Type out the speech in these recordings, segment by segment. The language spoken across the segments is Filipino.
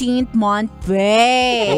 13th month pay.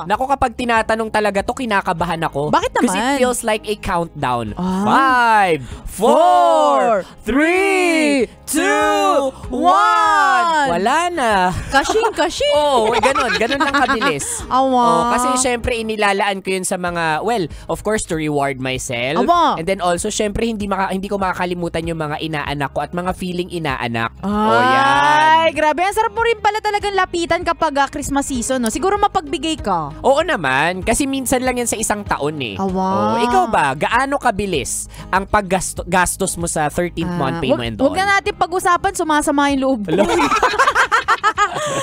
Naku, kapag tinatanong talaga to, kinakabahan ako. Bakit naman? Kasi it feels like a countdown. 5, 4, 3, 2, 1. Wala na. Kashing. Oo, ganun lang kabilis. Kasi syempre inilalaan ko yun sa mga, well, of course to reward myself. And then also syempre hindi ko makakalimutan yung mga inaanak ko at mga feeling inaanak. Ay, grabe. Ang sarap mo rin pala talagang lapitan kapag Christmas season, no? Siguro mapagbigay ka. Oo naman, kasi minsan lang yan sa isang taon eh. Ikaw ba, gaano kabilis ang paggastos mo sa 13th month pay mo and all? Huwag na natin pag-usapan, sumasama yung loob ko.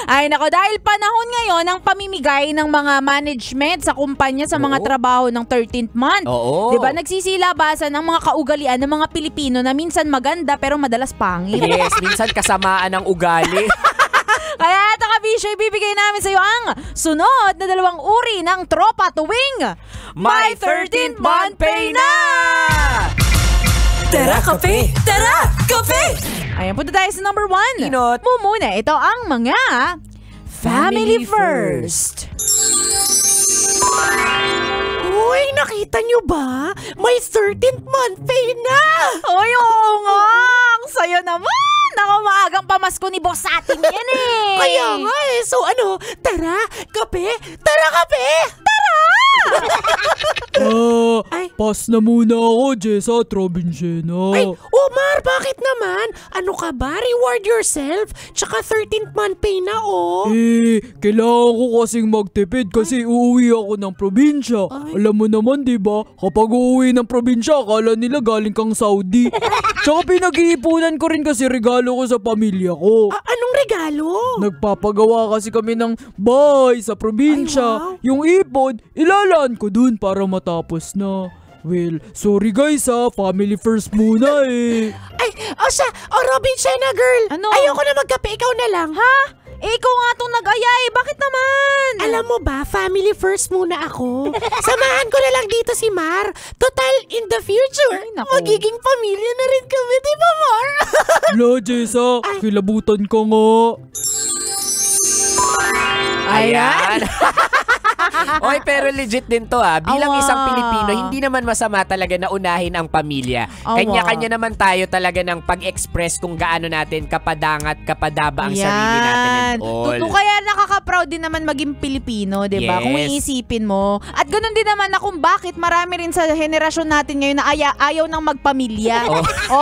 Ay nako, dahil panahon ngayon ng pamimigay ng mga management sa kumpanya sa mga trabaho ng 13th month. Diba, nagsisilabasan ang mga kaugalian ng mga Pilipino na minsan maganda pero madalas pangit. Yes, minsan kasamaan ng ugali. Kaya ito kabisyo, ibibigay namin sa iyo ang sunod na 2 uri ng tropa tuwing May 13th month pay na! Tara, kape! Tara, kape! Ayan, punta tayo sa number 1. Inot. Muna, ito ang mga Family First. Uy, nakita nyo ba? May 13th month pay na! Uy, oo nga! Ang saya naman! Ako, maagang pamasko ni boss sa atin yan eh! Kaya nga eh. So ano, tara, kape! Tara, kape! Tara! Pass na muna ako, Jessa at Robinshena. Ay, Omar, bakit naman? Ano ka ba? Reward yourself. Tsaka 13th month pay na, oh. Kailangan ko kasing magtipid kasi uuwi ako ng probinsya. Alam mo naman, di ba? Kapag uuwi ng probinsya, akala nila galing kang Saudi. Tsaka pinag-iipunan ko rin kasi regalo ko sa pamilya ko. Anong regalo? Nagpapagawa kasi kami ng bahay sa probinsya. Yung ipon, ilalaan ko dun para matapos na. Well, sorry guys family first muna eh. Robinshena girl. Ano? Ayoko na magkape, ikaw na lang. Ha? Ikaw nga itong nag-aya eh. Bakit naman? Alam mo ba, family first muna ako. Samahan ko na lang dito si Mar. Total, in the future, magiging pamilya na rin kami, di ba Mar? Wala, Jessa. Kilabutan ka nga. Ayan. Oy, pero legit din to Bilang isang Pilipino, hindi naman masama talaga na unahin ang pamilya. Kanya-kanya naman tayo talaga ng pag-express kung gaano natin kapadangat, kapadaba ang sarili natin and all. Kaya nakaka-proud din naman maging Pilipino, diba? Yes. Kung iisipin mo. At ganun din naman na kung bakit marami rin sa henerasyon natin ngayon na ayaw nang magpamilya.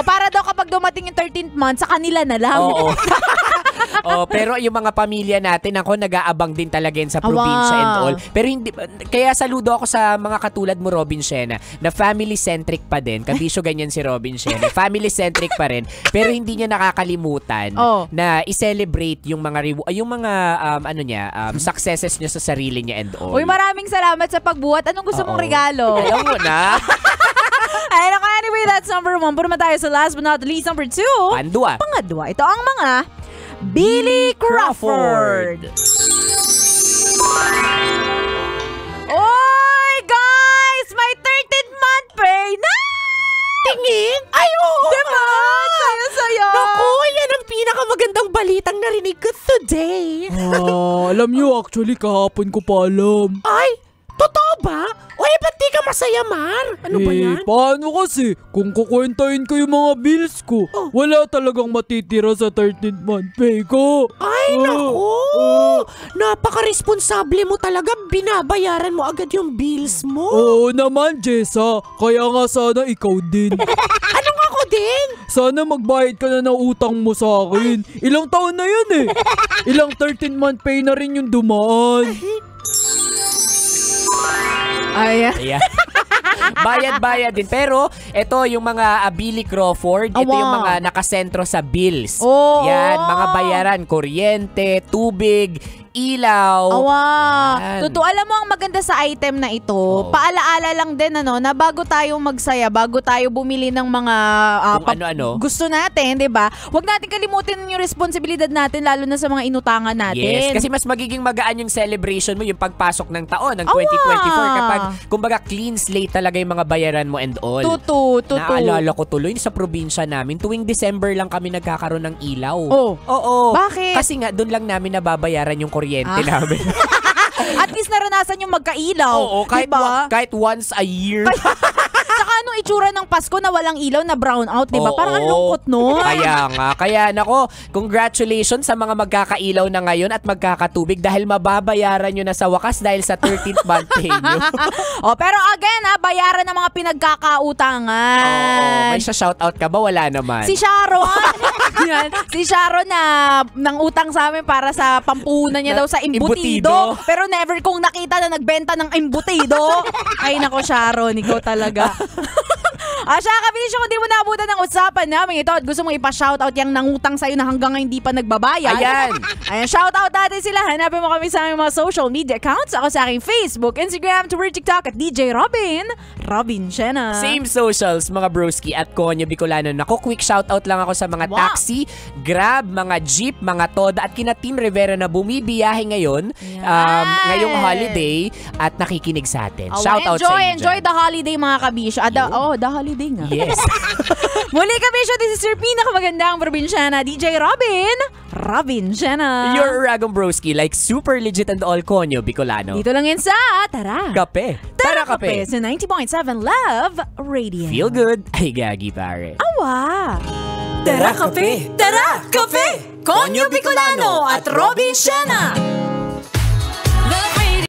Para daw kapag dumating yung 13th month, sa kanila na lang. Pero yung mga pamilya natin, ako nag-aabang din talaga yun sa probinsya and all. Pero hindi, kaya saludo ako sa mga katulad mo, Robinshena, na family-centric pa din. Kabisyo ganyan si Robinshena. Family-centric pa rin. Pero hindi niya nakakalimutan na i-celebrate yung mga successes niya sa sarili niya and all. Uy, maraming salamat sa pagbuhat. Anong gusto mong regalo? Alam mo na. Anyway, that's number 1. Puro tayo sa last but not least, number 2. Pangadwa. Ito ang mga Billy Crawford. Oy, guys! May 13th month pay na! Tingin? Ay, oo! Diba? Saya-saya! Naku, yan ang pinakamagandang balitang narinig ko today. Alam nyo, actually, kahapon ko pa alam. Ay, totoo ba? Uy, ba't di ka masaya, Mar? Ano ba yan? Paano kasi? Kung kukwentahin ko yung mga bills ko, wala talagang matitira sa 13th month pay ko. Ay, naku! Napaka-responsable mo talaga. Binabayaran mo agad yung bills mo. Oo naman, Jessa. Kaya nga sana ikaw din. Anong ako din? Sana magbayad ka na ng utang mo sa akin. Ilang taon na yan eh. Ilang 13th month pay na rin yung dumaan. Ayan. Bayad-bayad din. Pero, ito yung mga Billy Crawford, ito yung mga nakasentro sa bills. Yan, mga bayaran, kuryente, tubig, ilaw. Awa. Yan. Totoo, alam mo ang maganda sa item na ito, paalaala lang din na bago tayo magsaya, bago tayo bumili ng mga Kung ano-ano. gusto natin, 'di ba? Huwag natin kalimutin yung responsibilidad natin lalo na sa mga inutangan natin. Yes, kasi mas magiging magaan yung celebration mo yung pagpasok ng taon ng 2024 kapag kumbaga clean slate talaga yung mga bayaran mo and all. Tutu. Naalala ko tuloy sa probinsya namin, tuwing December lang kami nagkakaroon ng ilaw. Oh. Oo. Bakit? Kasi nga doon lang namin nababayaran yung kuryente namin. At least naranasan yung magkailaw. Oo, kahit, diba? kahit once a year. Saka anong itsura ng Pasko na walang ilaw na brown out, di ba? Oo. Parang ang lungkot nun. Kaya nga. Kaya nako, congratulations sa mga magkakailaw na ngayon at magkakatubig dahil mababayaran nyo na sa wakas dahil sa 13th month pay nyo. Pero again, bayaran ng mga pinagkakautangan. May shoutout ka ba? Wala naman. Si Sharon. Yan. Si Sharon na nang utang sa amin para sa pampuhunan niya daw sa imbutido. Pero never kong nakita na nagbenta ng imbutido. Ay nako Sharon, ikaw talaga. Siya, kabilis kung di mo naabutan ng usapan namin ito at gusto mong ipa-shoutout yung nangutang sa'yo na hanggang ngayon hindi pa nagbabayad. Ayan, shoutout natin sila. Hanapin mo kami sa aming mga social media accounts. Ako sa aking Facebook, Instagram, Twitter, TikTok at DJ Robin Shena. Same socials, mga broski at Konyo Bicolano. Nako, quick shoutout lang ako sa mga taxi, Grab, mga jeep, mga Toda at kina Team Rivera na bumibiyahe ngayon, ngayong holiday at nakikinig sa atin. Shoutout sa inyo. Enjoy the holiday mga kabisyo. The holiday nga. Yes. Muli kabisyo, this is your pinakamagandang probinsyana, DJ Robin Shena. Your Uragon Broski, like super legit and all Konyo Bicolano. Dito lang yan sa Tara Kape sa 90.7 Love Radio. Feel good. Ay, gagi pare. Awa! Tara Kape! Tara Kape! Konyo Bicolano at Robin Shena!